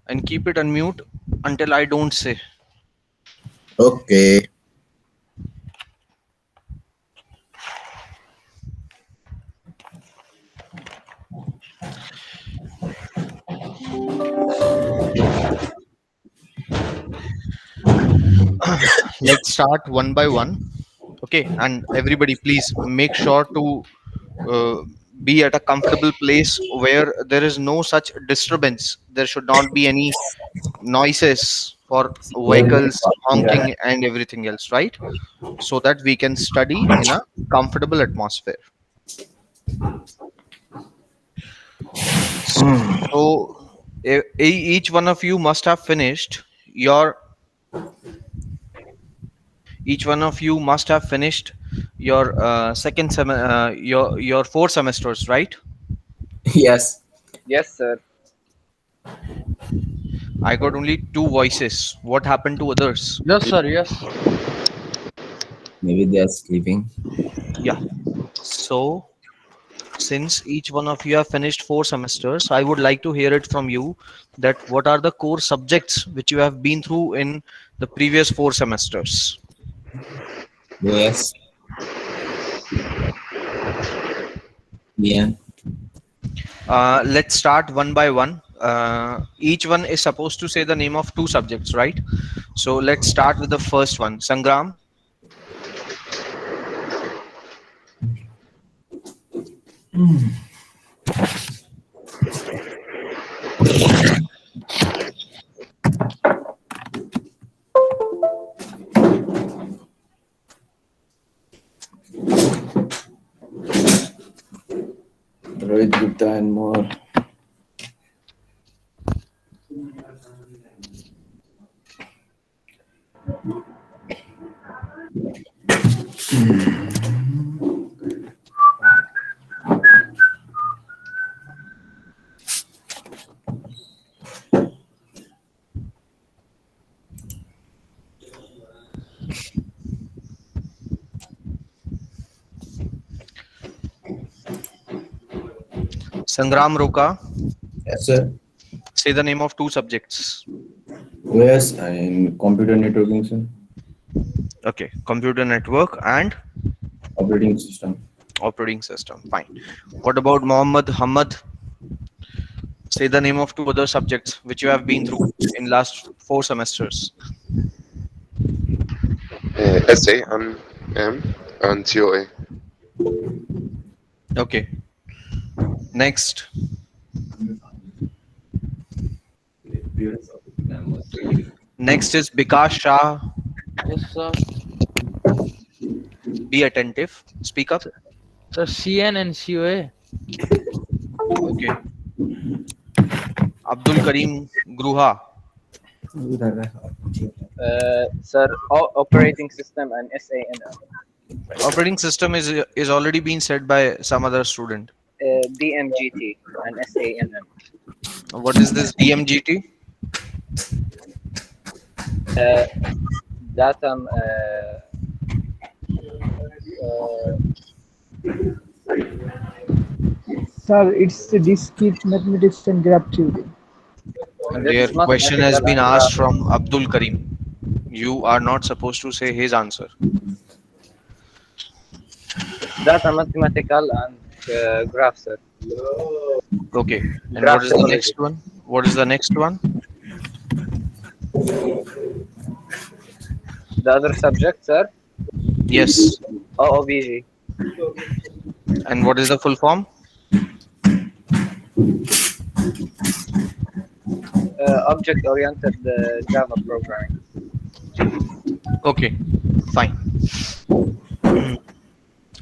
and keep it unmute until I don't say. Okay. Let's start one by one. Okay, and everybody, please make sure to uh, be at a comfortable place where there is no such disturbance. There should not be any noises for vehicles honking and everything else, right? So that we can study in a comfortable atmosphere. So each one of you must have finished your each one of you must have finished your your 4 semesters, right? Yes. Yes, sir. I got only two voices. What happened to others? Yes, sir. Yes. Maybe they are sleeping. Yeah. So since each one of you have finished 4 semesters, I would like to hear it from you that what are the core subjects which you have been through in the previous 4 semesters. Yes. Yeah. Let's start one by one. Each one is supposed to say the name of two subjects, right? So let's start with the first one. Sangram. Rohit Gupta and more. Sangram Roka. Yes, sir. Say the name of two subjects. OS and computer networking, sir. Okay. Computer network and Operating system. operating system. Fine. What about Mohammed Hamad? Say the name of two other subjects which you have been through in last 4 semesters. SA and M and COA. Okay. Next. Next is Bikash Shah. Yes, sir. Be attentive. Speak up. Sir, CN and COA. Okay. Abdul Karim Gruha. Sir, operating system and SANM. Operating system is already been said by some other student. DMGT and SANM. What is this DMGT? Datum. Sir, it's the discrete mathematics and graph theory. Their This is question has mathematical been and asked graph. from Abdul Karim. You are not supposed to say his answer. Data mathematical and graph, sir. Okay. And what Graph is the topology. next one? What is the next one? The other subject, sir, Yes. OOBG. And what is the full form? Object-oriented Java programming. Okay. Fine.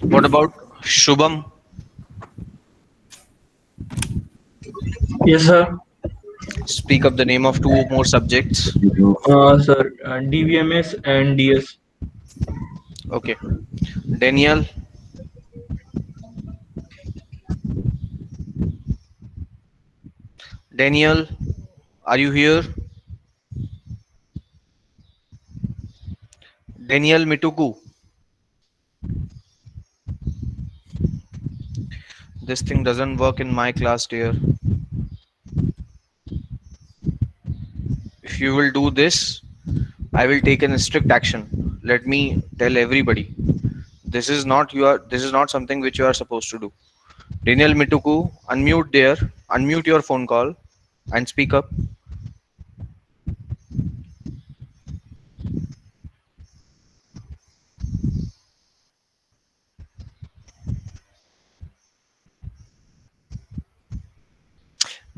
What about Shubham? Yes, sir. Speak up the name of two more subjects. Sir, DVMS and DS. Okay. Daniel. Daniel, are you here? Daniel Mituku. This thing doesn't work in my class, dear. if you will do this, I will take a strict action. Let me tell everybody. This is not something which you are supposed to do. Daniel Mituku, unmute your phone call and speak up.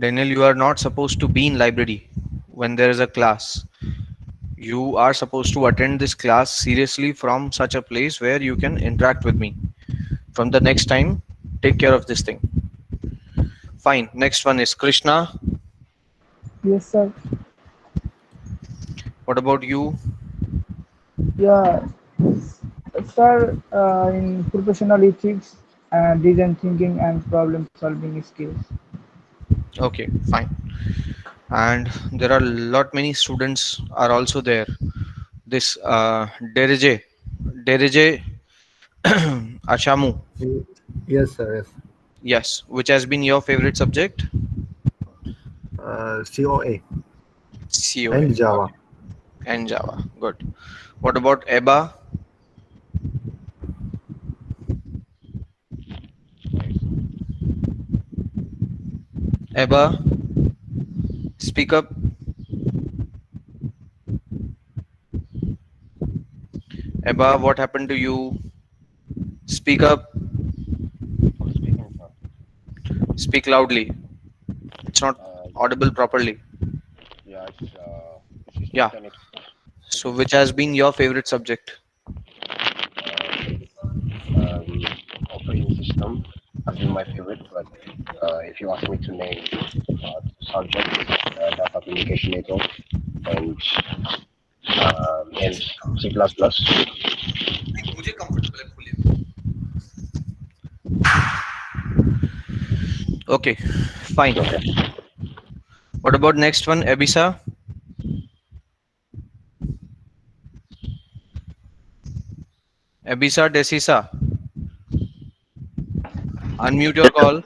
Daniel, you are not supposed to be in library when there is a class. You are supposed to attend this class seriously from such a place where you can interact with me. From the next time, take care of this thing. Fine. Next one is Krishna. Yes, sir. What about you? Yeah, sir. In professional ethics and design thinking and problem solving skills. Okay, fine. And there are lot many students are also there. This Derije Ashamu. Yes, sir. Yes. Yes, which has been your favorite subject? COA COA. and Java. Okay. And Java. Good. What about EBA? EBA, speak up. EBA, what happened to you? Speak up. Speak loudly. It's not audible properly. Yeah, Yeah. So, which has been your favorite subject? operating system has been my favorite, but if you ask me to name subjects, data communication network and C++. Okay, fine. What about next one, Ebisa? Ebisa Desisa. Unmute your call.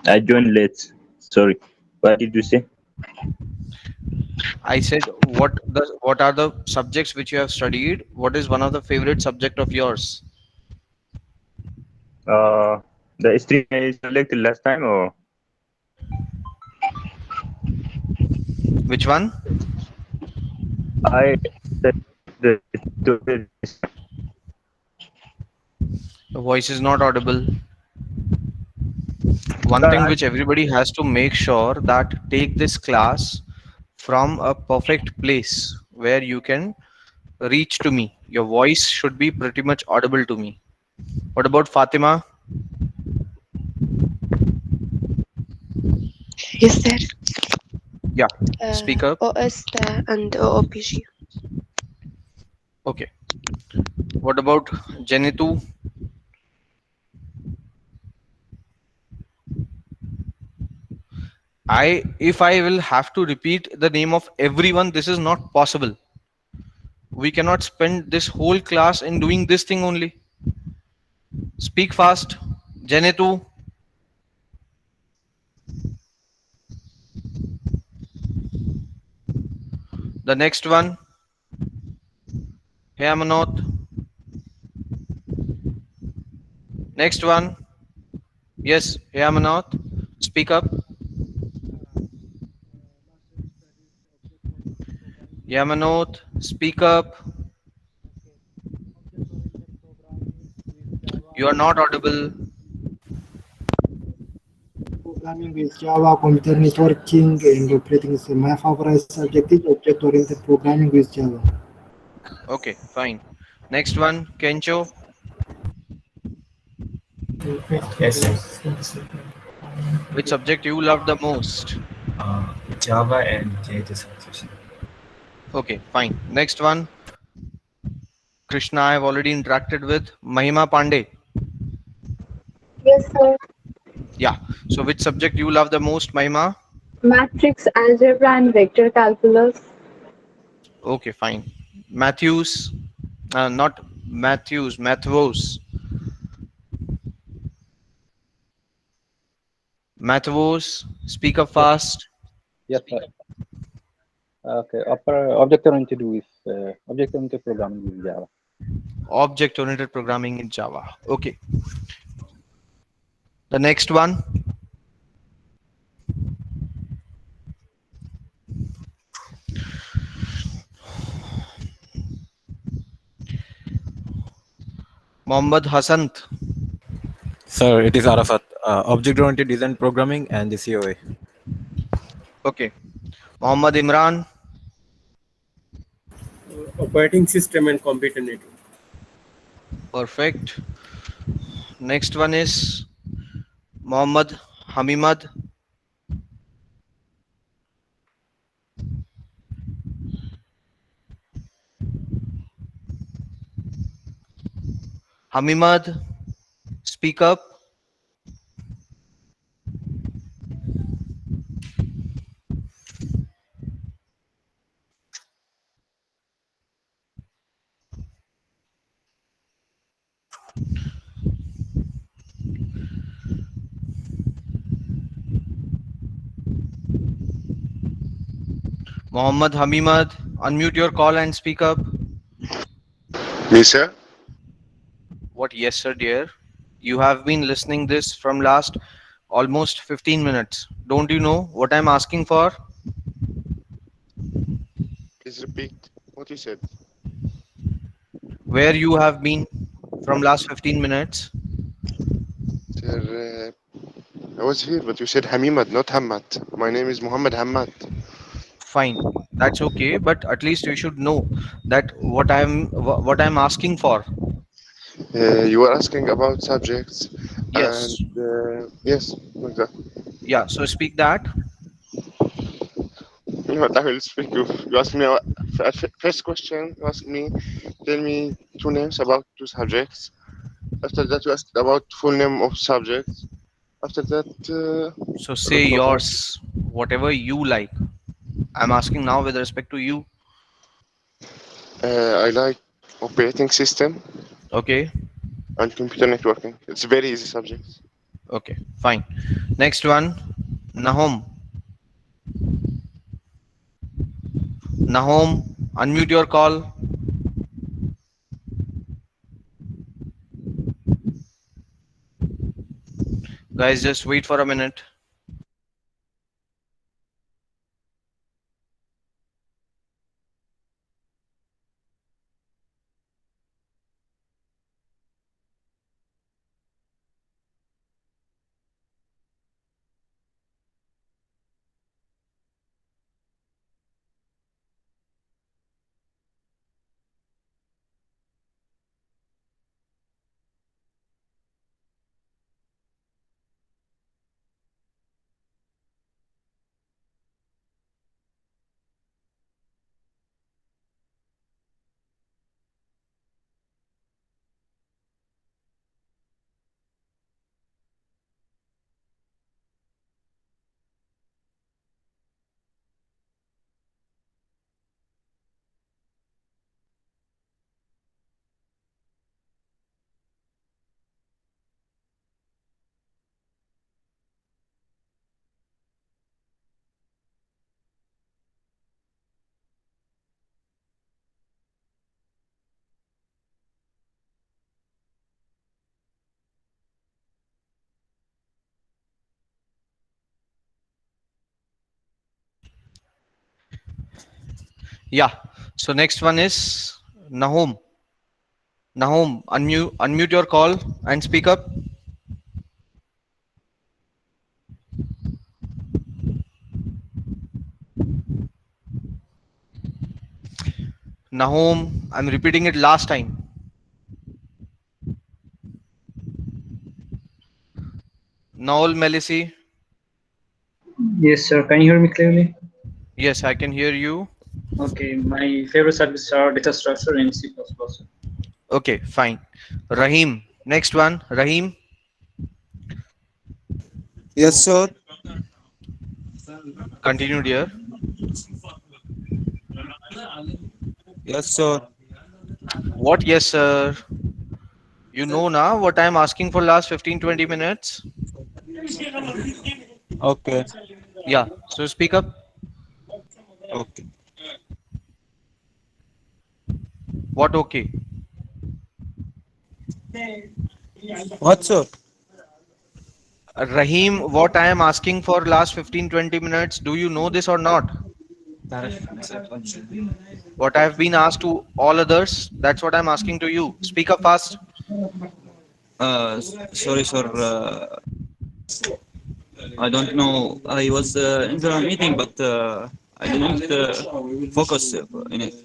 I joined late. Sorry. What did you say? I said, what are the subjects which you have studied? What is one of the favorite subject of yours? The stream I selected last time, or Which one? I the The voice is not audible. One thing which everybody has to make sure that take this class from a perfect place where you can reach to me. Your voice should be pretty much audible to me. What about Fatima? Yes, sir. Yeah, speak up. OS and OOPG. Okay. What about Jenitu? If I will have to repeat the name of everyone, this is not possible. We cannot spend this whole class in doing this thing only. Speak fast. Jenitu. The next one. Hemanot. Next one. Yes, Hemanot. Speak up. Yamanot, speak up. You are not audible. Programming with Java, computer networking, and operating system. My favorite subject is object-oriented programming with Java. Okay, fine. Next one, Kencho. Yes, sir. Which subject you love the most? Java and data science. Okay, fine. Next one, Krishna, I have already interacted with. Mahima Pandey. Yes, sir. Yeah. So which subject you love the most, Mahima? Matrix, algebra, and vector calculus. Okay, fine. Matthews. Not Matthews, Mathvos. Mathvos, speak up fast. Yes, sir. Okay, object-oriented with object-oriented programming with Java. Object-oriented programming in Java. Okay. The next one. Mohammad Hasant. Sir, it is Arafat. Object-oriented design programming and the COA. Okay. Mohammad Imran. Operating system and computer network. Perfect. Next one is Mohammad Hamimad. Hamimad, speak up. Mohammad Hamimad, unmute your call and speak up. Me, sir? What? Yes, sir, dear. You have been listening this from last almost 15 minutes. Don't you know what I'm asking for? Please repeat what you said. Where you have been from last 15 minutes? Sir, I was here, but you said Hamimad, not Hamad. My name is Muhammad Hamad. Fine, that's okay, but at least you should know that what I'm asking for. You were asking about subjects. Yes. And, yes, like that. Yeah, so speak that. What I will speak. You asked me first question. You asked me, tell me two names about two subjects. After that, you asked about full name of subjects. After that, So say yours, whatever you like. I'm asking now with respect to you. I like operating system Okay. and computer networking. It's very easy subjects. Okay, fine. Next one, Nahom. Nahom, unmute your call. Guys, just wait for a minute. Yeah. So next one is Nahom. Nahom, unmute your call and speak up. Nahom, I'm repeating it last time. Noel Melisi. Yes, sir. Can you hear me clearly? Yes, I can hear you. Okay, my favorite services are data structure and C++. Okay, fine. Rahim, next one. Rahim. Yes, sir. Continue, dear. Yes, sir. What? Yes, sir. You know now what I'm asking for last 15-20 minutes? Okay. Yeah, so speak up. Okay. What okay? What, sir? Rahim, what I am asking for last 15-20 minutes, do you know this or not? What I have been asked to all others, that's what I'm asking to you. Speak up fast. Sorry, sir. I don't know. I was in the meeting, but I didn't focus in it.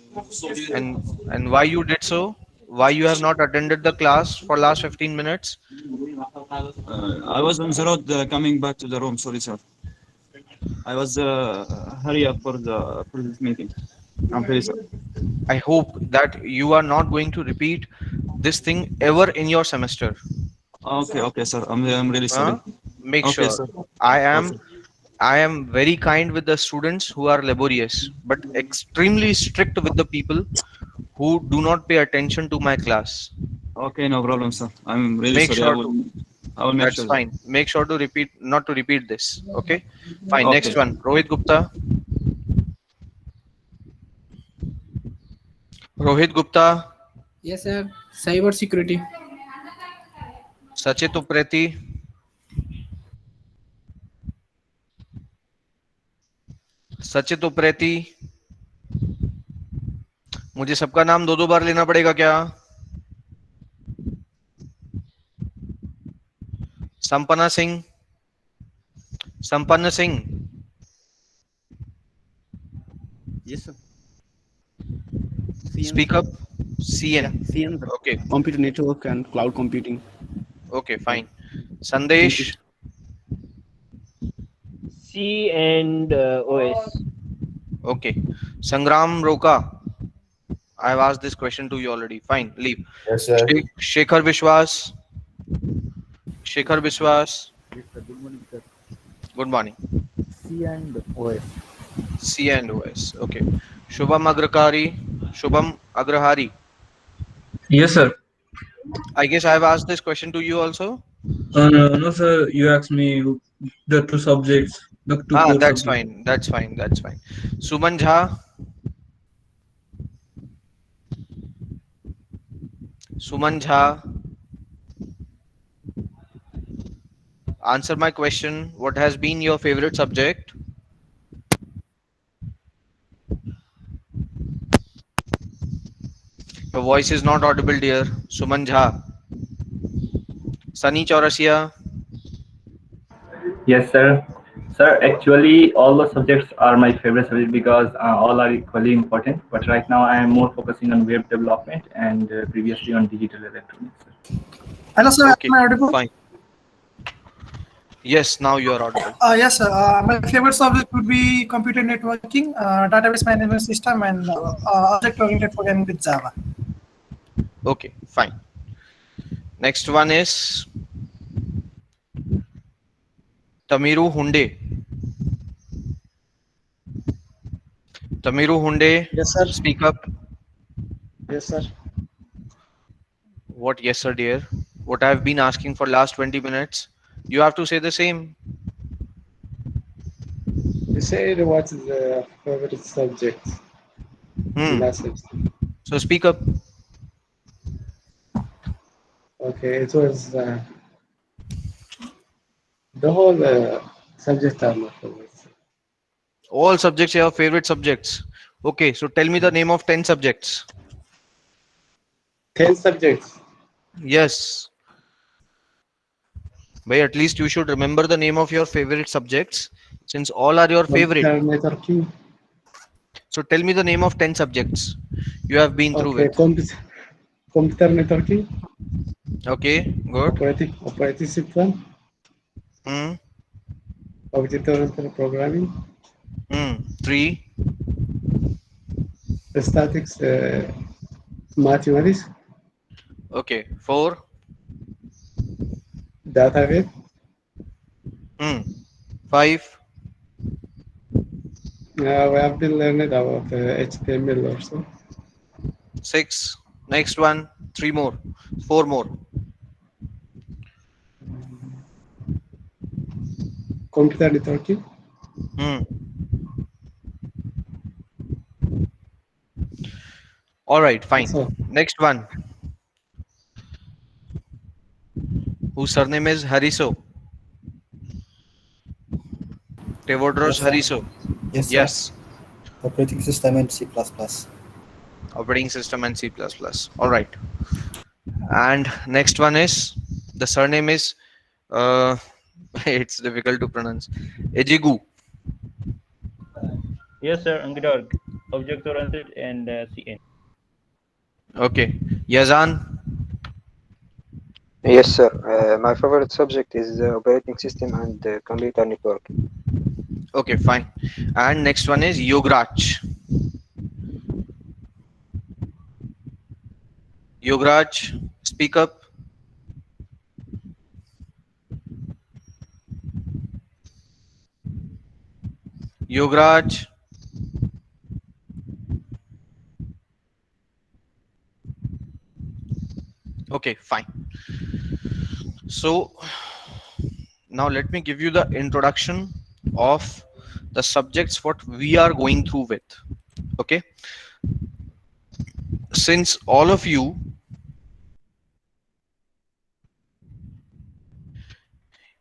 And why you did so? Why you have not attended the class for last 15 minutes? I was on the road coming back to the room. Sorry, sir. I was hurry up for this meeting. I'm very sorry. I hope that you are not going to repeat this thing ever in your semester. Okay, sir. I'm really sorry. Make Okay, sure. sir. I am very kind with the students who are laborious, but extremely strict with the people who do not pay attention to my class. Okay, no problem, sir. I'm really Make sorry. sure I will make That's sure. fine. Make sure to not to repeat this. Okay. Fine. Okay. Next one. Rohit Gupta. Rohit Gupta. Yes, sir. Cyber security. Sachit Upreti. सचित उप्रेती. मुझे सबका नाम दो बार लेना पड़ेगा क्या? संपन्ना सिंह. संपन्न Singh. Yes, sir. Speak up. CN. CN. Okay. Computer network and cloud computing. Okay, fine. Sandesh. C and OS. Okay. Sangram Roka. I have asked this question to you already. Fine, leave. Yes, sir. Shekhar Vishwas. Shekhar Vishwas. Yes, sir. Good morning, sir. Good morning. C and OS. C and OS. Okay. Shubham Agrakari. Shubham Agrahari. Yes, sir. I guess I have asked this question to you also. No, sir. You asked me the two subjects. The two core That's subjects. fine. That's fine. That's fine. Suman Jha. Suman Jha. Answer my question. What has been your favorite subject? Your voice is not audible, dear. Suman Jha. Sunny Chaurasia. Yes, sir. Sir, actually, all the subjects are my favorite subject because all are equally important. But right now, I am more focusing on web development and previously on digital electronics. Hello, sir. Okay, Am I audible? fine. Yes, now you are audible. Yes, sir. My favorite subject would be computer networking, database management system, and object-oriented programming with Java. Okay, fine. Next one is Tamiru Hunde. Tamiru Hunde. Yes, sir. Speak up. Yes, sir. What yes, sir, dear? What I have been asking for last 20 minutes. You have to say the same. You said what is the favorite subject? So speak up. Okay, it was the whole subject are my favorite. All subjects are your favorite subjects. Okay, so tell me the name of 10 subjects. 10 subjects? Yes. But at least you should remember the name of your favorite subjects since all are your favorite. Computer networking. So tell me the name of 10 subjects you have been through with. Computer networking. Okay, good. Operating system. Object-oriented programming. 3. Statics, mathematics. Okay, 4. Database. 5. We have been learning about HTML also. 6. Next one. 3 more. 4 more. Computer networking. All right, fine. Sir. Next one. Whose surname is Hariso? Tevodros Yes, sir. Hariso. Yes, sir. Yes. Operating system and C++. Operating system and C++. All right. And next one is, the surname is, it's difficult to pronounce. Ejigu. Yes, sir. Angdorg. Object oriented and CN. Okay. Yazan. Yes, sir. My favorite subject is operating system and computer network. Okay, fine. And next one is Yograj. Yograj, speak up. Yograj. Okay, fine. So now let me give you the introduction of the subjects what we are going through with. Okay, since all of you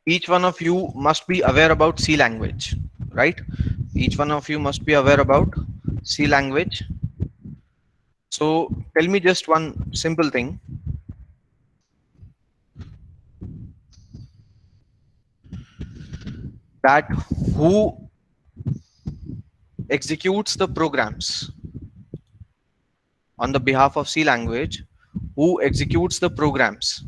each one of you must be aware about C language, right? Each one of you must be aware about C language. So tell me just one simple thing. That who executes the programs on the behalf of C language, who executes the programs?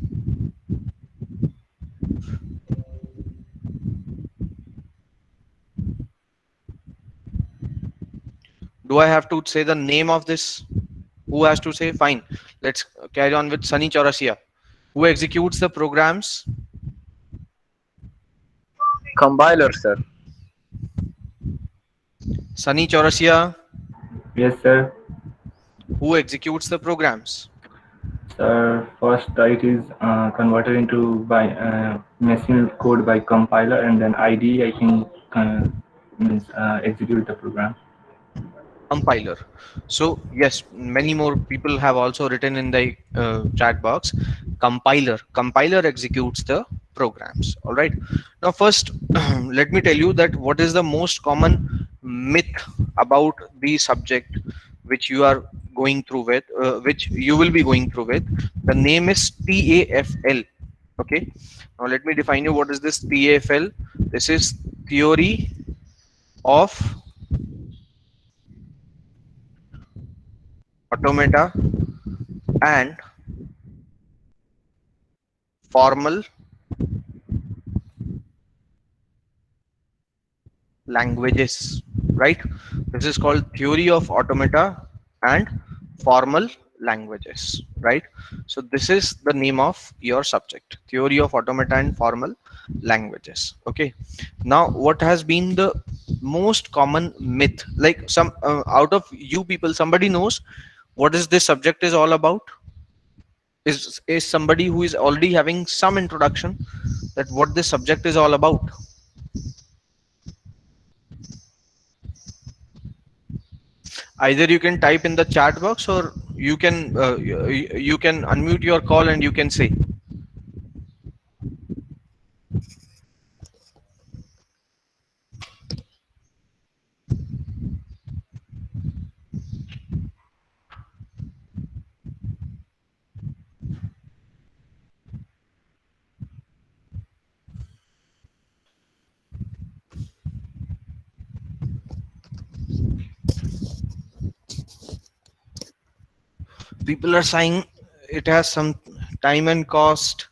Do I have to say the name of this? Who has to say? Fine. Let's carry on with Sunny Chaurasia. Who executes the programs? Compiler, sir. Sunny Chaurasia. Yes, sir. Who executes the programs? Sir, first it is converted into by machine code by compiler, and then IDE I can means execute the program. Compiler. So yes, many more people have also written in the chat box. Compiler executes the programs. All right. Now first, let me tell you that what is the most common myth about the subject which you are going through with, which you will be going through with. The name is TAFL. Okay. Now let me define you what is this TAFL. This is theory of automata and formal languages, right? This is called theory of automata and formal languages, right? So this is the name of your subject, theory of automata and formal languages. Okay, now what has been the most common myth? Like some out of you people, somebody knows what is this subject is all about? Is somebody who is already having some introduction that what this subject is all about? Either you can type in the chat box, or you can unmute your call and you can say. People are saying it has some time and cost.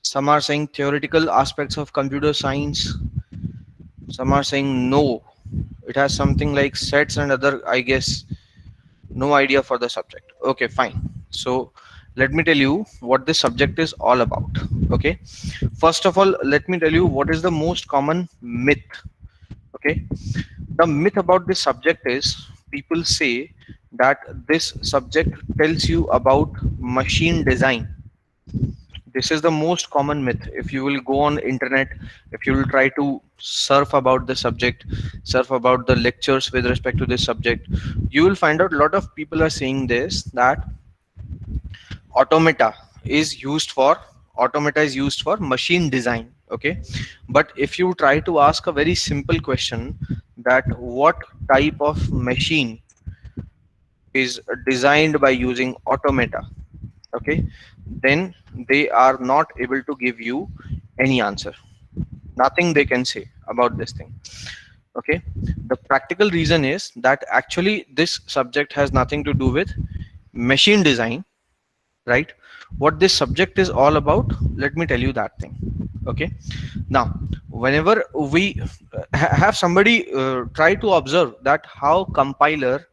Some are saying theoretical aspects of computer science. Some are saying no, it has something like sets and other, I guess, no idea for the subject. Okay, fine. So let me tell you what this subject is all about. Okay, first of all, let me tell you what is the most common myth. Okay, the myth about this subject is people say that this subject tells you about machine design. This is the most common myth. If you will go on internet, if you will try to surf about the subject, surf about the lectures with respect to this subject, you will find out a lot of people are saying this, that automata is used for machine design. Okay, but if you try to ask a very simple question, that what type of machine is designed by using automata, okay, then they are not able to give you any answer. Nothing they can say about this thing. Okay, the practical reason is that actually this subject has nothing to do with machine design, right? What this subject is all about, let me tell you that thing. Okay, now whenever we have somebody try to observe that how compiler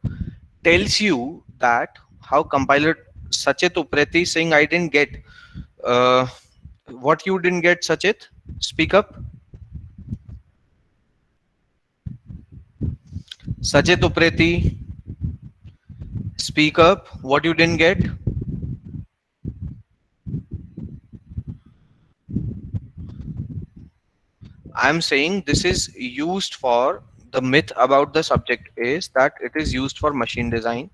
tells you, that how compiler Sachit Upreti saying, I didn't get what you didn't get, Sachit, speak up. Sachit Upreti, speak up, what you didn't get. I'm saying this is used for, the myth about the subject is that it is used for machine design.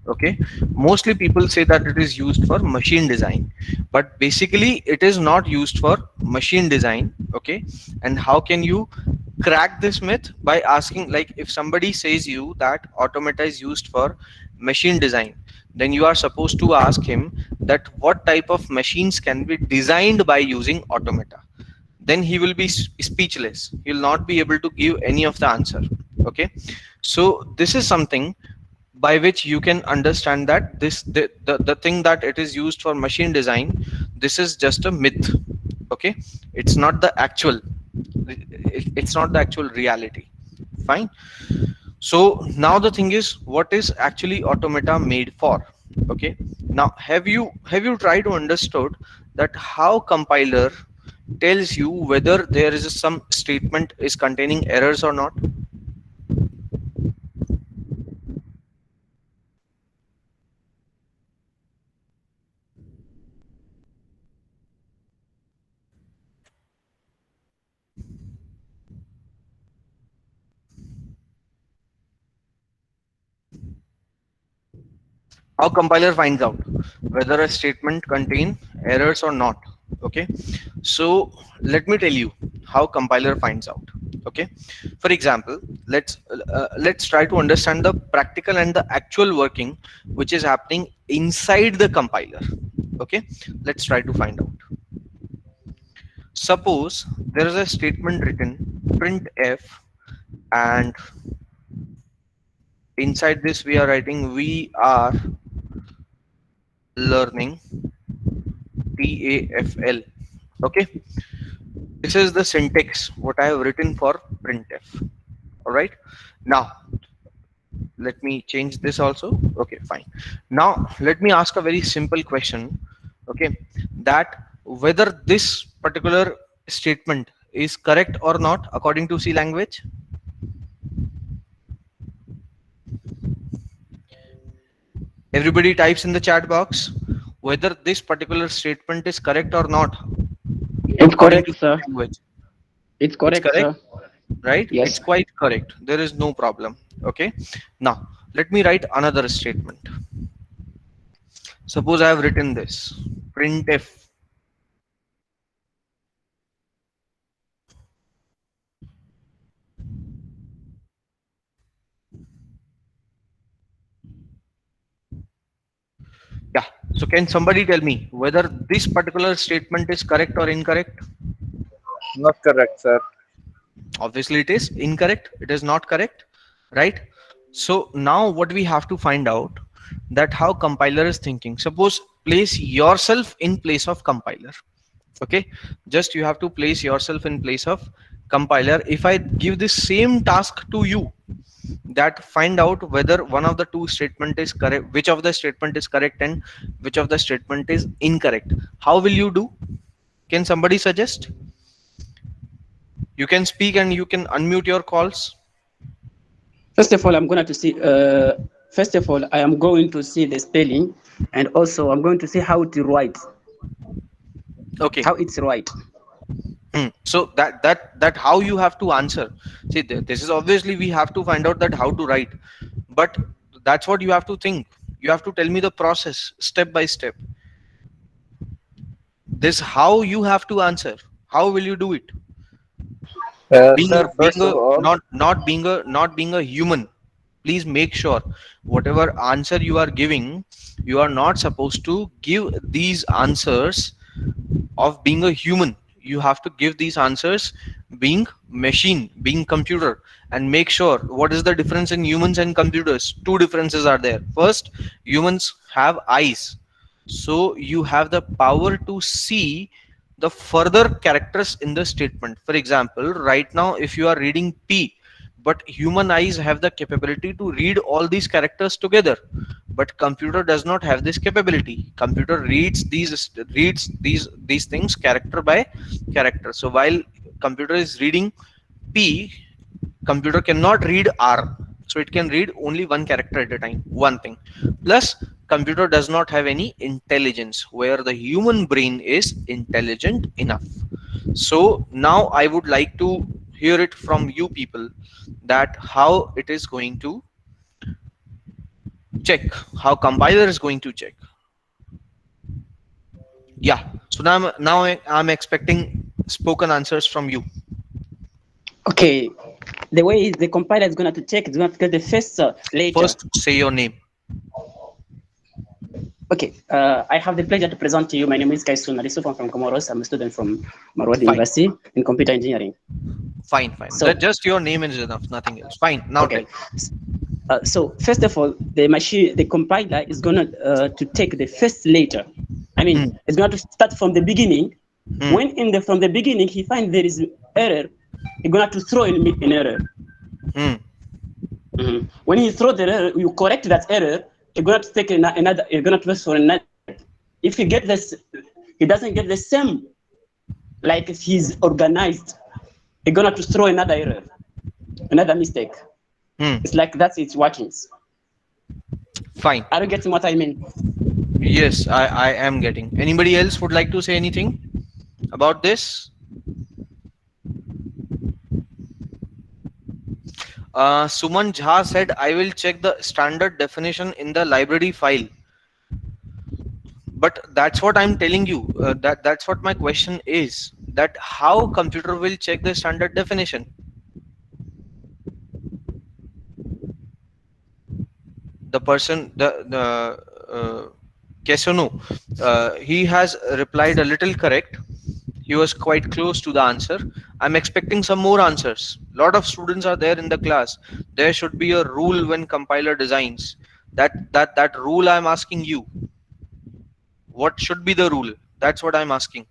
Okay, mostly people say that it is used for machine design, but basically it is not used for machine design. Okay, and how can you crack this myth? By asking, like, if somebody says you that automata is used for machine design, then you are supposed to ask him that what type of machines can be designed by using automata. Then he will be speechless. He will not be able to give any of the answer. Okay, so this is something by which you can understand that the thing that it is used for machine design, this is just a myth. Okay, it's not the actual reality. Fine. So now the thing is, what is actually automata made for? Okay, now have you tried to understood that how compiler tells you whether there is some statement is containing errors or not? How compiler finds out whether a statement contains errors or not? Okay, so let me tell you how compiler finds out. Okay, for example, let's try to understand the practical and the actual working which is happening inside the compiler. Okay, let's try to find out. Suppose there is a statement written printf, and inside this we are writing we are learning TAFL. Okay, this is the syntax what I have written for printf. All right, now let me change this also. Okay, fine. Now let me ask a very simple question. Okay, that whether this particular statement is correct or not according to C language. Everybody types in the chat box whether this particular statement is correct or not. It's correct, sir. Language. It's correct, sir. Right? Yes. It's quite correct. There is no problem. Okay. Now let me write another statement. Suppose I have written this printf. Yeah. So can somebody tell me whether this particular statement is correct or incorrect? Not correct, sir. Obviously it is incorrect. It is not correct, right? So now what we have to find out, that how compiler is thinking. Suppose place yourself in place of compiler. Okay, just you have to place yourself in place of compiler. If I give this same task to you, that find out whether one of the two statement is correct, which of the statement is correct and which of the statement is incorrect, how will you do? Can somebody suggest? You can speak and you can unmute your calls. First of all, I'm going to see. First of all, I am going to see the spelling, and also I'm going to see how to write. Okay. how it's right. So that how you have to answer. See, this is obviously we have to find out that how to write, but that's what you have to think. You have to tell me the process step by step. This how you have to answer. How will you do it? Sir, first of all, Not being a human. Please make sure whatever answer you are giving, you are not supposed to give these answers of being a human. You have to give these answers being machine, being computer, and make sure what is the difference in humans and computers. Two differences are there. First, humans have eyes, so you have the power to see the further characters in the statement. For example, right now if you are reading P, but human eyes have the capability to read all these characters together, but computer does not have this capability. Computer reads these things character by character. So while computer is reading P, computer cannot read R, so it can read only one character at a time. One thing. Plus, computer does not have any intelligence, where the human brain is intelligent enough. So now I would like to hear it from you people, that how it is going to check, how compiler is going to check. Yeah, so now I'm expecting spoken answers from you. Okay, the way the compiler is going to check, it's going to get the first letter. First, say your name. Okay, I have the pleasure to present to you. My name is Kaisun Arisuf. I'm from Comoros. I'm a student from Marwadi University in computer engineering. Fine. So, just your name is enough, nothing else. Fine. Now okay. So first of all, the compiler is going to take the first letter. I mean, it's going to start from the beginning. When from the beginning he finds there is error, he's going to throw in an error. When he throws the error, you correct that error. You're going to take another. You're going to press for another. If you get this, he doesn't get the same, like he's organized. You're going to throw another error, another mistake. It's like that's its workings. Fine. Are you getting what I mean? Yes, I am getting. Anybody else would like to say anything about this? Suman Jha said, I will check the standard definition in the library file. But that's what I'm telling you. That's what my question is. That how computer will check the standard definition? The person, Kesono, he has replied a little correct. He was quite close to the answer. I'm expecting some more answers. A lot of students are there in the class. There should be a rule when compiler designs. That rule I'm asking you. What should be the rule? That's what I'm asking.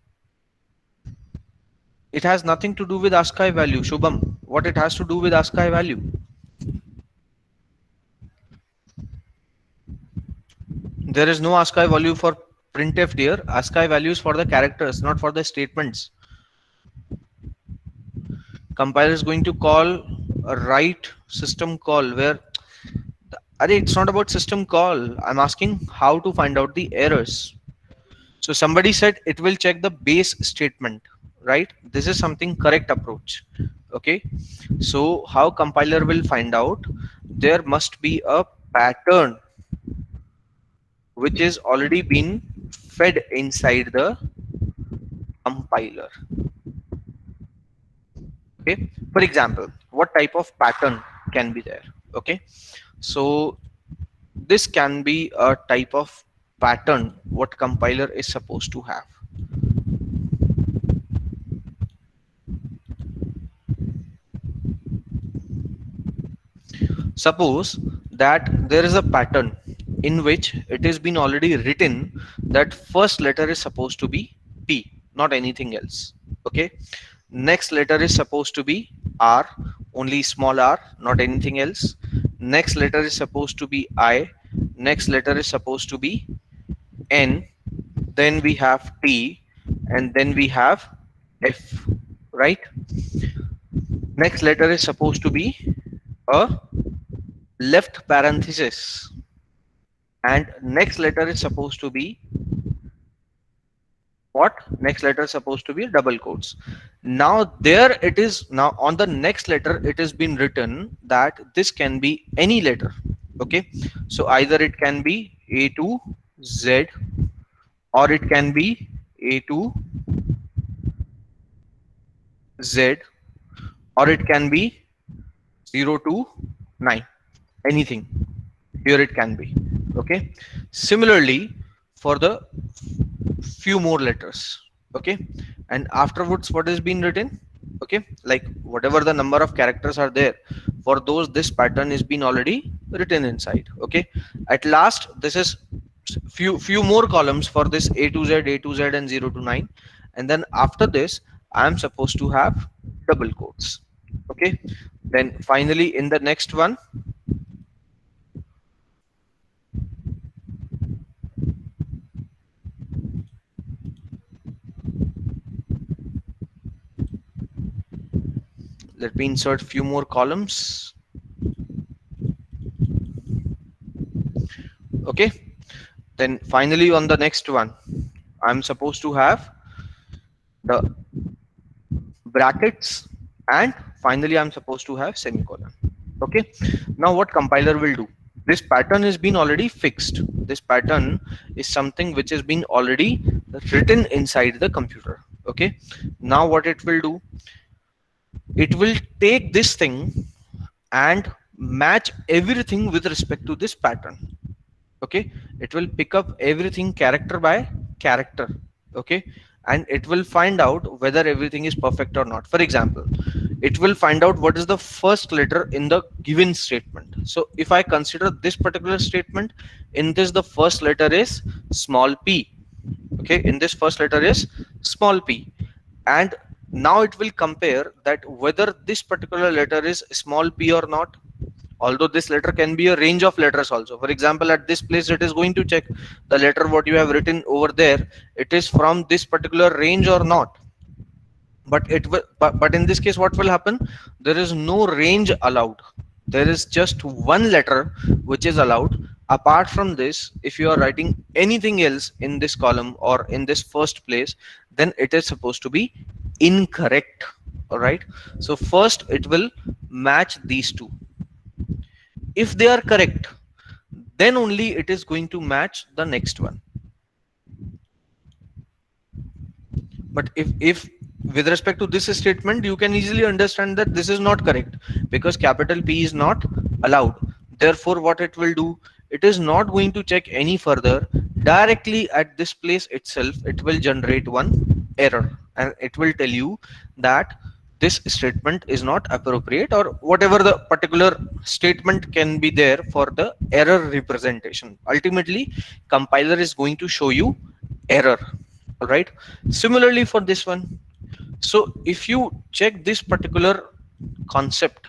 It has nothing to do with ASCII value, Shubham. What it has to do with ASCII value? There is no ASCII value for printf, dear. ASCII values for the characters, not for the statements. Compiler is going to call a write system call where it's not about system call. I'm asking how to find out the errors. So somebody said it will check the base statement, right? This is something correct approach. Okay. So how compiler will find out? There must be a pattern which is already been fed inside the compiler. Okay. For example, what type of pattern can be there? Okay. So this can be a type of pattern what compiler is supposed to have. Suppose that there is a pattern in which it has been already written that first letter is supposed to be P, not anything else. Okay. Next letter is supposed to be R, only small r, not anything else. Next letter is supposed to be I. Next letter is supposed to be N. Then we have T, and then we have F, right? Next letter is supposed to be a left parenthesis, and next letter is supposed to be what next letter is supposed to be double quotes. Now there it is. Now on the next letter it has been written that this can be any letter. Okay, so either it can be A to Z, or it can be A to Z, or it can be 0 to 9, anything here it can be. Okay, similarly for the few more letters. Okay, and afterwards what has been written? Okay, like whatever the number of characters are there, for those this pattern is been already written inside. Okay, at last this is few more columns for this A to Z and 0 to 9, and then after this I am supposed to have double quotes. Okay, then finally in the next one, let me insert few more columns. Okay, then finally on the next one I'm supposed to have the brackets, and finally I'm supposed to have semicolon. Okay, now what compiler will do? This pattern has been already fixed. This pattern is something which has been already written inside the computer. Okay, now what it will do? It will take this thing and match everything with respect to this pattern. Okay, it will pick up everything character by character. Okay, and it will find out whether everything is perfect or not. For example, it will find out what is the first letter in the given statement. So if I consider this particular statement, in this the first letter is small p. Okay, in this first letter is small p, and now it will compare that whether this particular letter is small p or not. Although this letter can be a range of letters also. For example, at this place it is going to check the letter what you have written over there, it is from this particular range or not. But it will, but in this case what will happen? There is no range allowed. There is just one letter which is allowed. Apart from this, if you are writing anything else in this column or in this first place, then it is supposed to be incorrect. All right, so first it will match these two. If they are correct, then only it is going to match the next one. But if with respect to this statement, you can easily understand that this is not correct because capital P is not allowed. Therefore, what it will do, it is not going to check any further. Directly at this place itself, it will generate one error, and it will tell you that this statement is not appropriate, or whatever the particular statement can be there for the error representation. Ultimately, compiler is going to show you error. All right. Similarly for this one. So if you check this particular concept,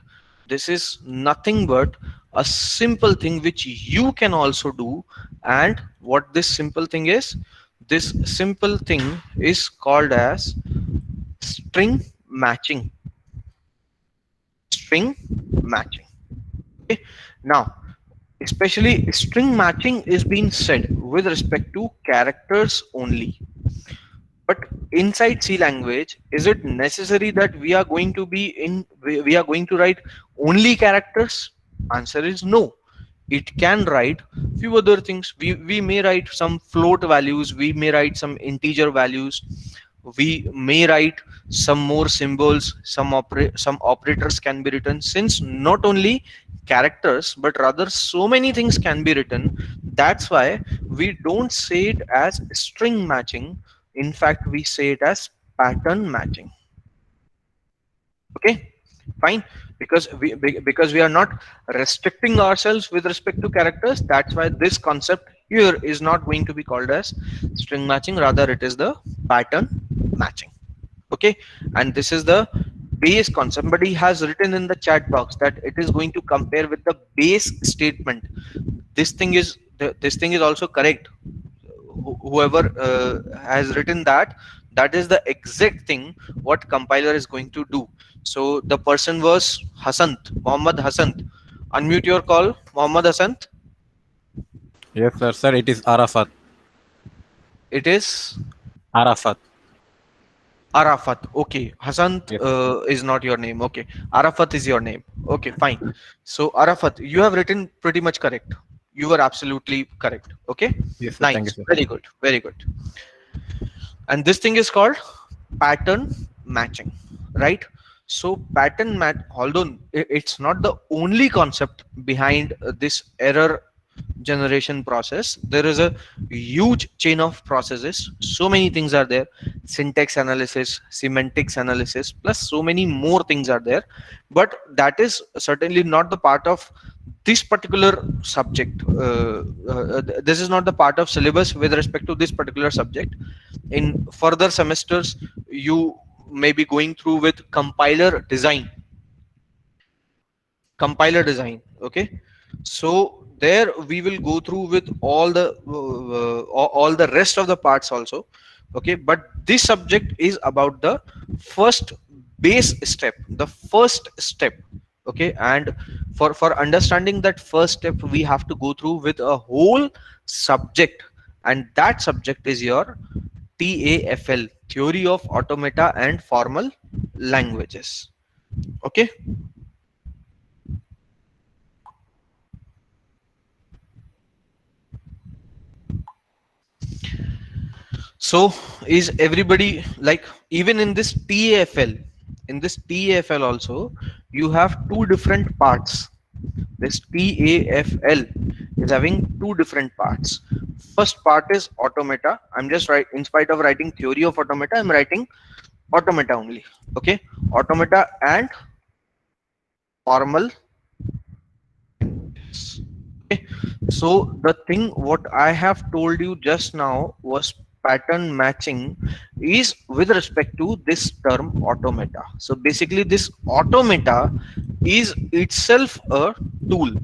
this is nothing but a simple thing which you can also do. And what this simple thing is? This simple thing is called as string matching. String matching. Okay. Now, especially string matching is being said with respect to characters only. But inside C language, is it necessary that we are going to write only characters? Answer is no. It can write few other things. We may write some float values, we may write some integer values, we may write some more symbols, some operators can be written. Since not only characters but rather so many things can be written, that's why we don't say it as string matching. In fact, we say it as pattern matching. Okay, fine, because we are not restricting ourselves with respect to characters. That's why this concept here is not going to be called as string matching, rather it is the pattern matching. Okay, and this is the base concept. Somebody has written in the chat box that it is going to compare with the base statement. This thing is also correct. Whoever has written that is the exact thing what compiler is going to do. So the person was Hasant, Mohammad Hasant. Unmute your call, Mohammad Hasant. Yes, sir. Sir, it is Arafat. It is Arafat. Arafat. Okay. Hasant Yes. is not your name. Okay. Arafat is your name. Okay, fine. So Arafat, you have written pretty much correct. You were absolutely correct. Okay. Yes, sir. Thank you, Nice. sir. Very good. Very good. And this thing is called pattern matching, right? So pattern match, although it's not the only concept behind this error generation process, there is a huge chain of processes. So many things are there: syntax analysis, semantics analysis, plus so many more things are there. But that is certainly not the part of this particular subject. This is not the part of syllabus with respect to this particular subject. In further semesters, you may be going through with compiler design. Okay. So there we will go through with all the rest of the parts also. Okay, but this subject is about the first base step, the first step. Okay, and for understanding that first step, we have to go through with a whole subject, and that subject is your TAFL, Theory of Automata and Formal Languages. Okay. So is everybody like, even in this TAFL, also you have two different parts. This TAFL is having two different parts. First part is automata. I'm just in spite of writing theory of automata, I'm writing automata only. Okay, automata and formal. Okay. So the thing what I have told you just now was pattern matching is with respect to this term automata. So basically this automata is itself a tool,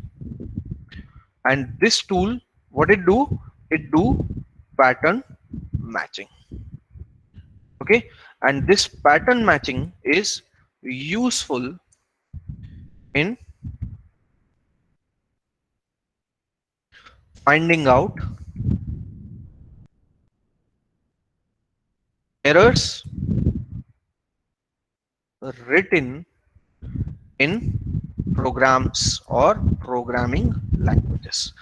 and this tool, what it do pattern matching. Okay, and this pattern matching is useful in finding out errors written in programs or programming languages.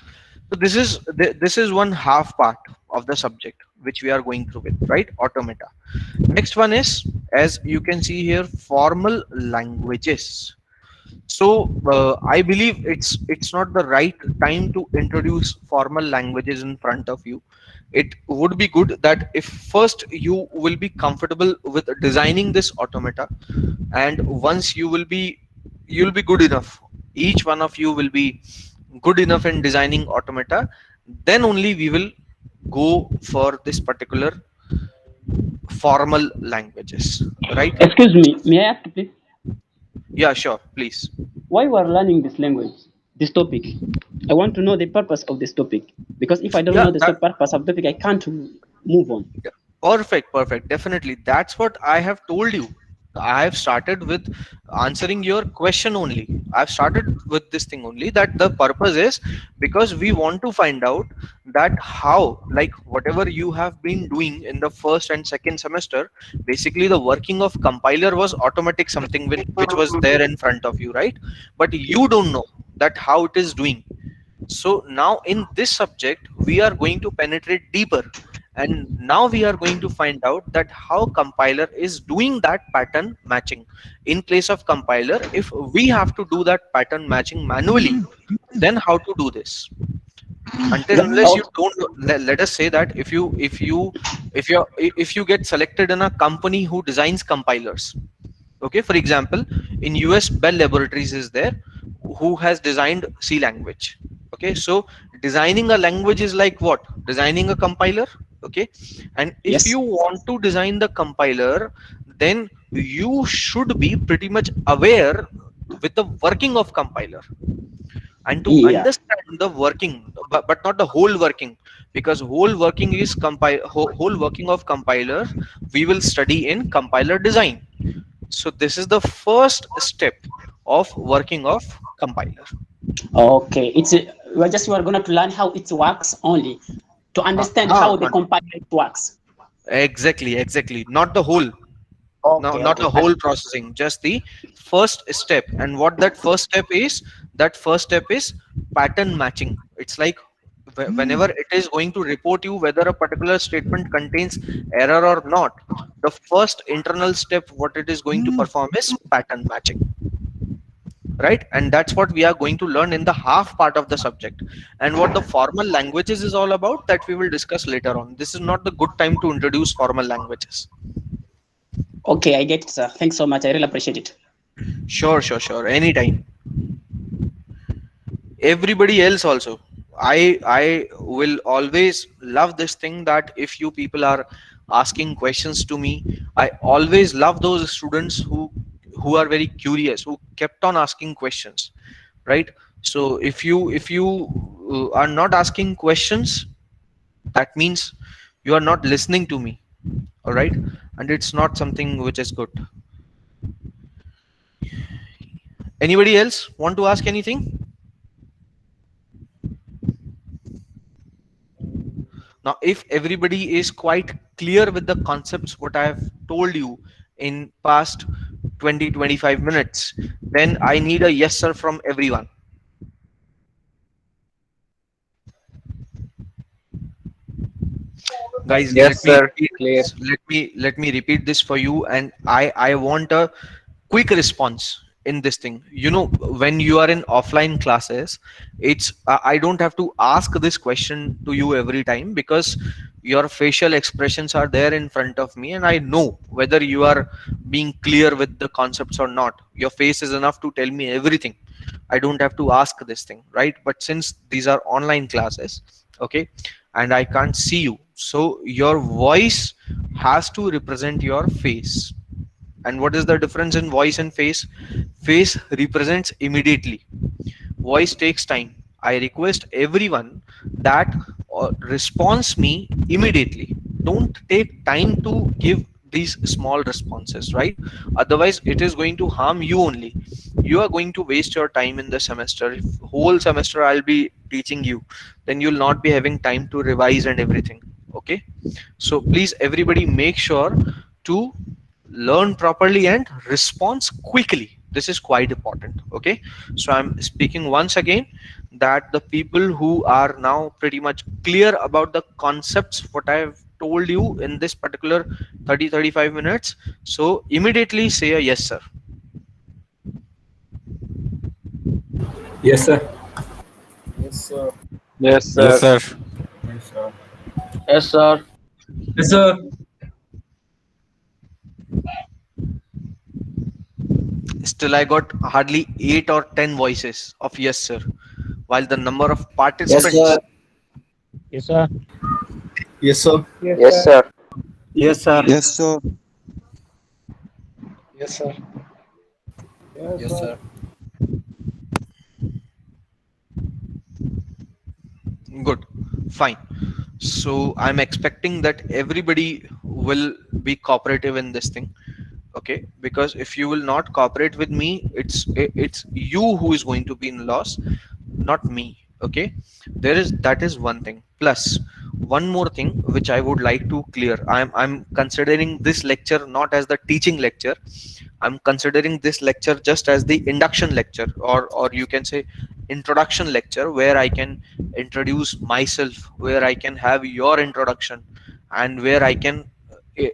So this is one half part of the subject which we are going through with, right? Automata. Next one is, as you can see here, formal languages. So I believe it's not the right time to introduce formal languages in front of you. It would be good that if first you will be comfortable with designing this automata, and once you'll be good enough, each one of you will be good enough in designing automata, then only we will go for this particular formal languages, right? Excuse me, may I ask please? Yeah, sure, please. Why we are learning this language, this topic? I want to know the purpose of this topic, because if I don't know the purpose of the topic, I can't move on. Perfect. Definitely. That's what I have told you. I have started with answering your question only. I've started with this thing only, that the purpose is because we want to find out that how, like whatever you have been doing in the first and second semester, basically the working of compiler was automatic, something which was there in front of you, right? But you don't know that how it is doing. So now in this subject, we are going to penetrate deeper. And now we are going to find out that how compiler is doing that pattern matching. In place of compiler, if we have to do that pattern matching manually, then how to do this? Until unless you don't, let us say that if you get selected in a company who designs compilers. Okay, for example, in US, Bell Laboratories is there, who has designed C language. Okay, so designing a language is like what? Designing a compiler. Okay, and if you want to design the compiler, then you should be pretty much aware with the working of compiler, and to understand the working, but not the whole working, because whole working is whole working of compiler we will study in compiler design. So this is the first step of working of compiler. Okay, we are going to learn how it works only to understand how the compiler works. Exactly. Not the whole. No, Okay, not okay, the whole processing, just the first step. And what that first step is, that first step is pattern matching. It's like whenever it is going to report you whether a particular statement contains error or not, the first internal step what it is going to perform is pattern matching, right? And that's what we are going to learn in the half part of the subject. And what the formal languages is all about, that we will discuss later on. This is not the good time to introduce formal languages. Okay, I get it, sir. Thanks so much. I really appreciate it. Sure. Anytime. Everybody else also. I will always love this thing that if you people are asking questions to me, I always love those students who are very curious, who kept on asking questions, right? So if you are not asking questions, that means you are not listening to me, all right? And it's not something which is good. Anybody else want to ask anything? Now, if everybody is quite clear with the concepts what I have told you in past 20-25 minutes, then I need a yes sir from everyone. Guys, Yes, sir. Clear. let me repeat this for you, and I want a quick response in this thing. You know, when you are in offline classes, it's I don't have to ask this question to you every time, because your facial expressions are there in front of me and I know whether you are being clear with the concepts or not. Your face is enough to tell me everything. I don't have to ask this thing, right? But since these are online classes, okay, and I can't see you, so your voice has to represent your face. And what is the difference in voice and face? Face represents immediately, voice takes time. I request everyone that responds me immediately. Don't take time to give these small responses, right? Otherwise it is going to harm you only. You are going to waste your time in the semester. If whole semester I'll be teaching you, then you'll not be having time to revise and everything. Okay, so please everybody make sure to learn properly and response quickly. This is quite important. Okay, so I'm speaking once again that the people who are now pretty much clear about the concepts what I have told you in this particular 30-35 minutes, so immediately say a yes sir. Yes, sir. Yes, sir. Yes, sir. Yes, sir. Yes, sir. Yes, sir. Yes, sir. Still I got hardly 8 or 10 voices of yes sir, while the number of participants. Yes, sir. Yes, sir. Yes, sir. Yes, sir. Yes, sir. Yes, sir. Yes, sir. Good, fine. So I'm expecting that everybody will be cooperative in this thing. Okay, because if you will not cooperate with me, it's you who is going to be in loss, not me. Okay, that is one thing. Plus one more thing which I would like to clear. I'm considering this lecture not as the teaching lecture. I'm considering this lecture just as the induction lecture, or you can say introduction lecture, where I can introduce myself, where I can have your introduction, and where I can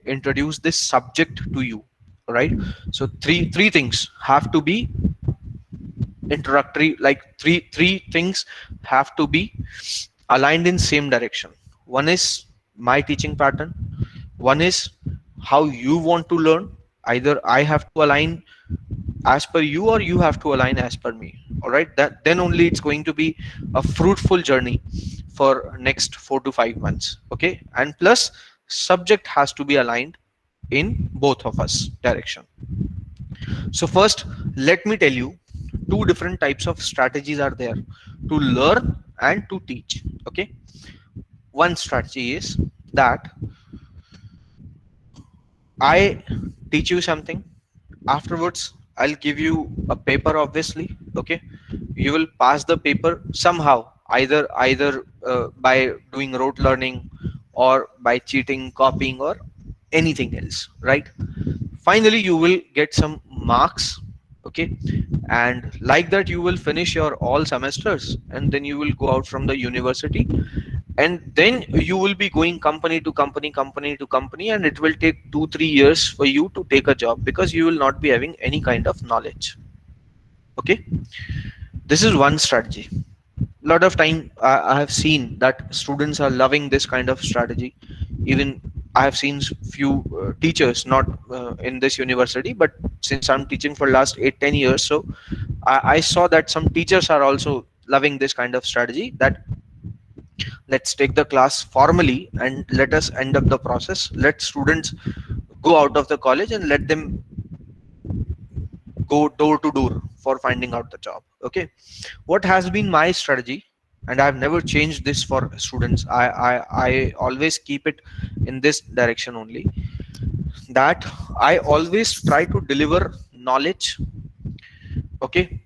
introduce this subject to you, right? So three things have to be introductory, like three things have to be aligned in same direction. One is my teaching pattern, one is how you want to learn. Either I have to align as per you or you have to align as per me. All right, that then only it's going to be a fruitful journey for next 4 to 5 months. Okay, and plus subject has to be aligned in both of us direction. So first let me tell you, two different types of strategies are there to learn and to teach. Okay, one strategy is that I teach you something, afterwards I'll give you a paper, obviously. Okay, you will pass the paper somehow, either by doing rote learning or by cheating, copying, or anything else, right? Finally, you will get some marks, okay, and like that you will finish your all semesters, and then you will go out from the university, and then you will be going company to company, company to company, and it will take 2-3 years for you to take a job because you will not be having any kind of knowledge. Okay, this is one strategy. A lot of time I have seen that students are loving this kind of strategy. Even I have seen few teachers, not in this university, but since I'm teaching for last 8-10 years, so I saw that some teachers are also loving this kind of strategy, that let's take the class formally and let us end up the process. Let students go out of the college and let them go door to door for finding out the job. Okay, what has been my strategy, and I've never changed this for students, I always keep it in this direction only, that I always try to deliver knowledge. Okay,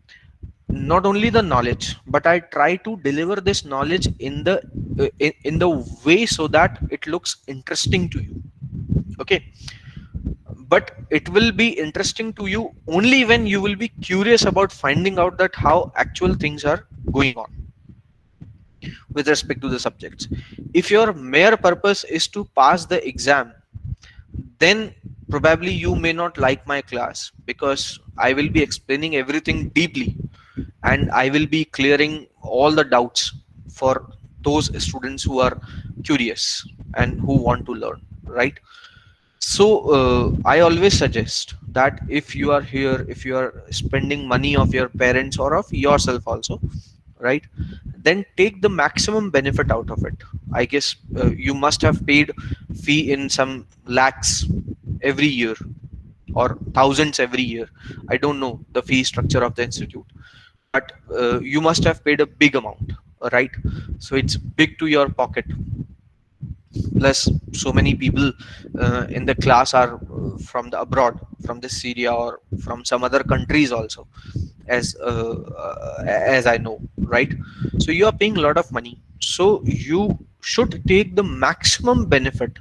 not only the knowledge, but I try to deliver this knowledge in the way so that it looks interesting to you. Okay, but it will be interesting to you only when you will be curious about finding out that how actual things are going on with respect to the subjects. If your mere purpose is to pass the exam, then probably you may not like my class, because I will be explaining everything deeply and I will be clearing all the doubts for those students who are curious and who want to learn, right? So I always suggest that if you are here, if you are spending money of your parents or of yourself also, right, then take the maximum benefit out of it. I guess you must have paid fee in some lakhs every year or thousands every year. I don't know the fee structure of the institute, but you must have paid a big amount, right? So it's big to your pocket. Plus, so many people in the class are from the abroad, from the Syria or from some other countries also, as I know, right? So you are paying a lot of money. So you should take the maximum benefit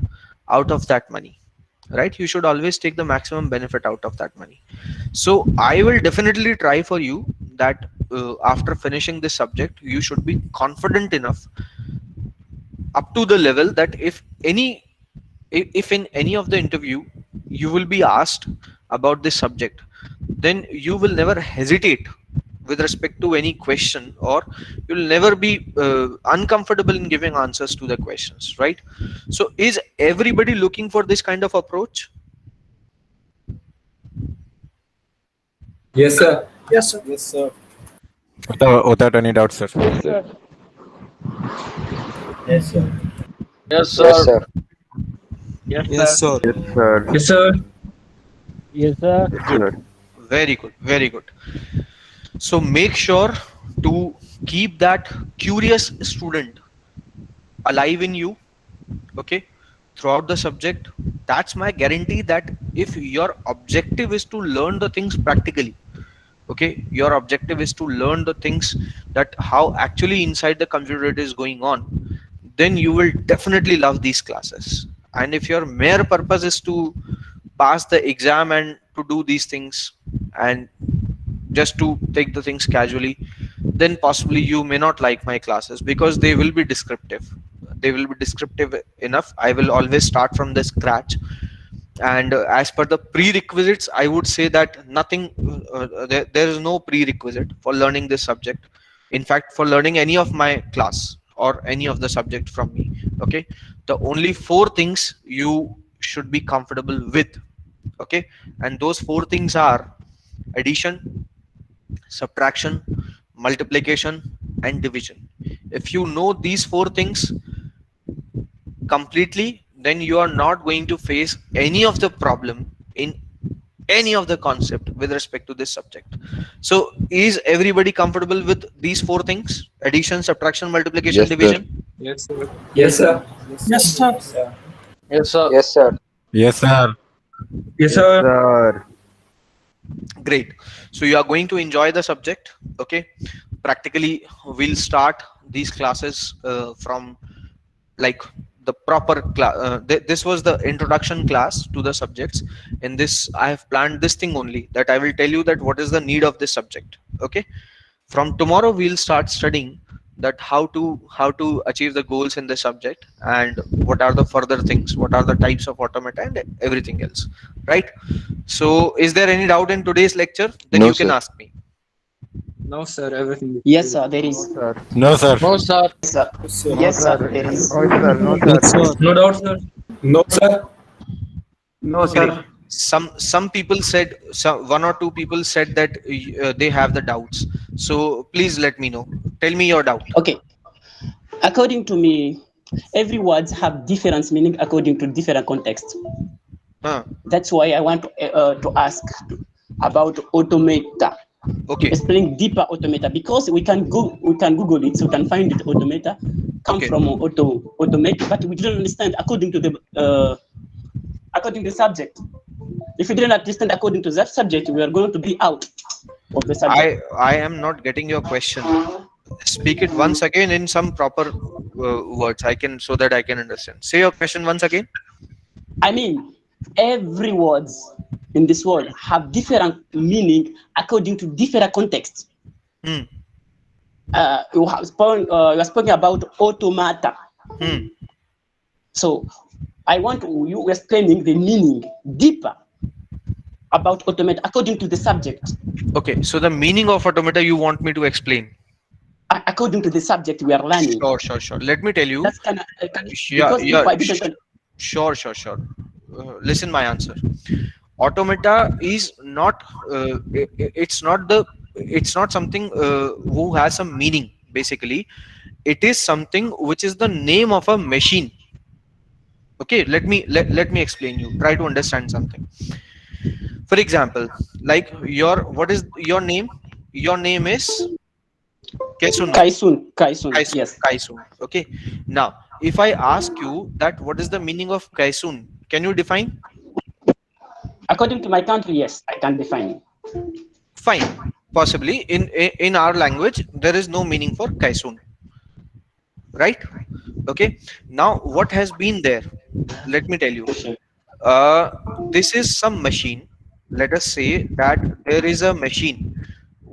out of that money, right? You should always take the maximum benefit out of that money. So I will definitely try for you that after finishing this subject, you should be confident enough up to the level that if in any of the interview you will be asked about this subject, then you will never hesitate with respect to any question, or you'll never be uncomfortable in giving answers to the questions, right? So is everybody looking for this kind of approach? Yes, sir. Yes, sir. Yes, sir. Without any doubt, sir. Yes, sir. Yes, sir. Yes, Yes, sir. Yes, sir. Yes, sir. Yes, sir. Very good, very good. So make sure to keep that curious student alive in you, okay, throughout the subject. That's my guarantee that if your objective is to learn the things practically, okay, your objective is to learn the things that how actually inside the computer it is going on, then you will definitely love these classes. And if your mere purpose is to pass the exam and to do these things and just to take the things casually, then possibly you may not like my classes, because they will be descriptive. They will be descriptive enough. I will always start from the scratch. And as per the prerequisites, I would say that nothing, there is no prerequisite for learning this subject. In fact, for learning any of my class or any of the subject from me, okay, the only 4 things you should be comfortable with, okay, and those 4 things are addition, subtraction, multiplication, and division. If you know these 4 things completely, then you are not going to face any of the problem in any of the concept with respect to this subject. So is everybody comfortable with these 4 things? Addition, subtraction, multiplication, Yes, sir. division? Yes, sir. Yes, sir. Yes, sir. Yes, sir. Yes, sir. Yes, sir. Yes, sir. Great. So you are going to enjoy the subject, okay? Practically we'll start these classes from like the proper class. This was the introduction class to the subjects. In this, I have planned this thing only, that I will tell you that what is the need of this subject. Okay. From tomorrow, we'll start studying that how to achieve the goals in the subject, and what are the further things, what are the types of automata and everything else. Right. So, is there any doubt in today's lecture? Then No, you can sir. ask me. No, sir. Everything is Yes, clear. sir, there is. No, sir. No, sir. Yes, sir. No, Yes, sir, sir. there is. No, sir. No, Yes, sir. sir. No doubt, sir. No, sir. No, Okay. sir. Some people said, one or two people said that they have the doubts. So please let me know. Tell me your doubt. Okay. According to me, every words have different meaning according to different context. Huh. That's why I want to ask about automata. Okay. Explain deeper automata, because we can Google it, so we can find it. Automata come Okay. from automate, but we didn't understand according to the subject. If we didn't understand according to that subject, we are going to be out of the subject. I am not getting your question. Speak it once again in some proper words. So that I can understand. Say your question once again. I mean, every words in this world have different meaning according to different context. Hmm. You are speaking about automata. Hmm. So I want you explaining the meaning deeper about automata according to the subject. Okay. So the meaning of automata you want me to explain? According to the subject we are learning. Sure. Let me tell you. That's Yeah. because if I didn't. Sure. Listen my answer. Automata is not. It's not something who has some meaning. Basically, it is something which is the name of a machine. Okay. Let me explain you. Try to understand something. For example, like what is your name? Your name is Kesunu. Kaisun. Yes. Kaisun. Okay. Now, if I ask you that what is the meaning of Kaisun, can you define? According to my country, yes, I can define. Fine. Possibly in our language, there is no meaning for Kaisun. Right? Okay. Now, what has been there? Let me tell you. This is some machine. Let us say that there is a machine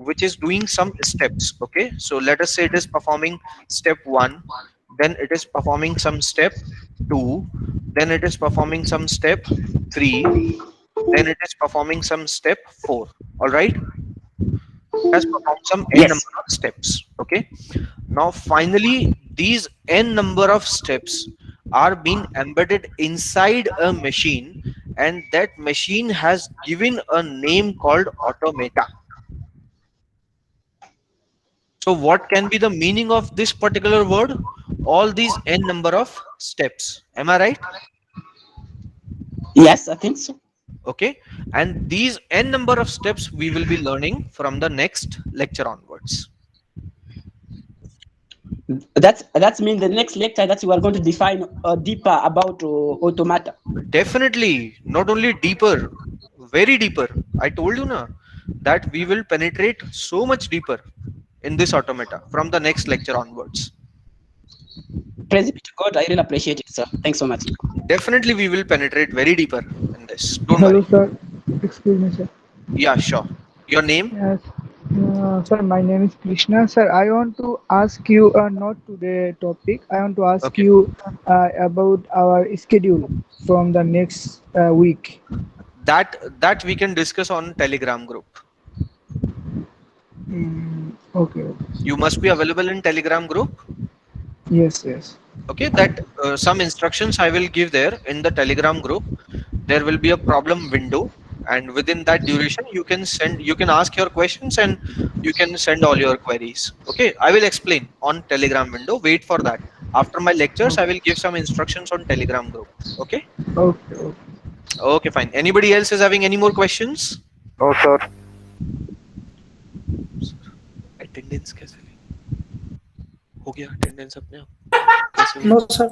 which is doing some steps. Okay. So let us say it is performing step 1, then it is performing some step 2, then it is performing some step 3, then it is performing some step 4. All right. Has performed some n Yes. number of steps. Okay. Now finally these n number of steps are being embedded inside a machine, and that machine has given a name called automata. So what can be the meaning of this particular word? All these n number of steps. Am I right? Yes, I think so. Okay. And these n number of steps we will be learning from the next lecture onwards. That's mean the next lecture that you are going to define deeper about automata. Definitely, not only deeper, very deeper. I told you na that we will penetrate so much deeper in this automata from the next lecture onwards. Praise be to God, I really appreciate it, sir. Thanks so much. Definitely, we will penetrate very deeper in this. Don't Hello, worry. sir. Excuse me, sir. Yeah, sure. Your name? Yes. Sir, my name is Krishna. Sir, I want to ask you, not today topic, I want to ask you about our schedule from the next week. That we can discuss on Telegram group. Okay. You must be available in Telegram group. Yes. Okay, that some instructions I will give there in the Telegram group. There will be a problem window, and within that duration you can ask your questions and you can send all your queries. Okay, I will explain on Telegram window. Wait for that. After my lectures, I will give some instructions on Telegram group. Okay. Okay, fine. Anybody else is having any more questions? No, sir. Attendance कैसे हो गया? Attendance अपने आप कैसे हो? No, sir.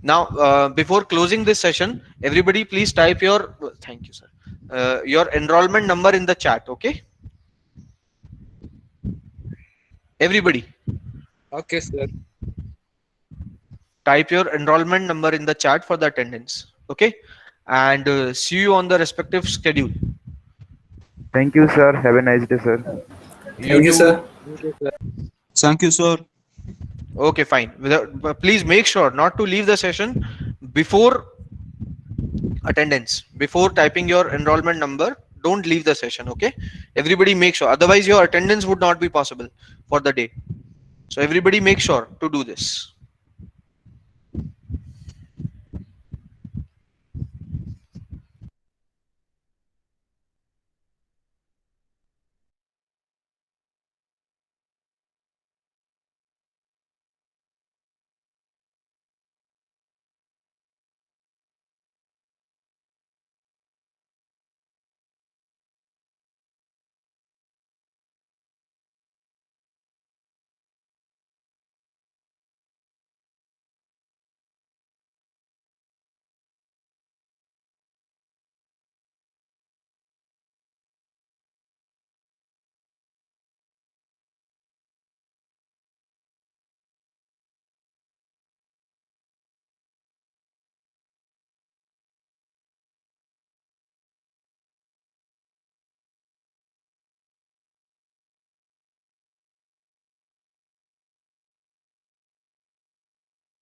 Now, before closing this session, everybody please type your, thank you, sir, your enrollment number in the chat, okay? Everybody. Okay, sir. Type your enrollment number in the chat for the attendance, okay? And see you on the respective schedule. Thank you, sir. Have a nice day, sir. Thank you, sir. Thank you, sir. Okay, fine. Please make sure not to leave the session before attendance. Before typing your enrollment number, don't leave the session, okay? Everybody make sure. Otherwise, your attendance would not be possible for the day. So everybody make sure to do this.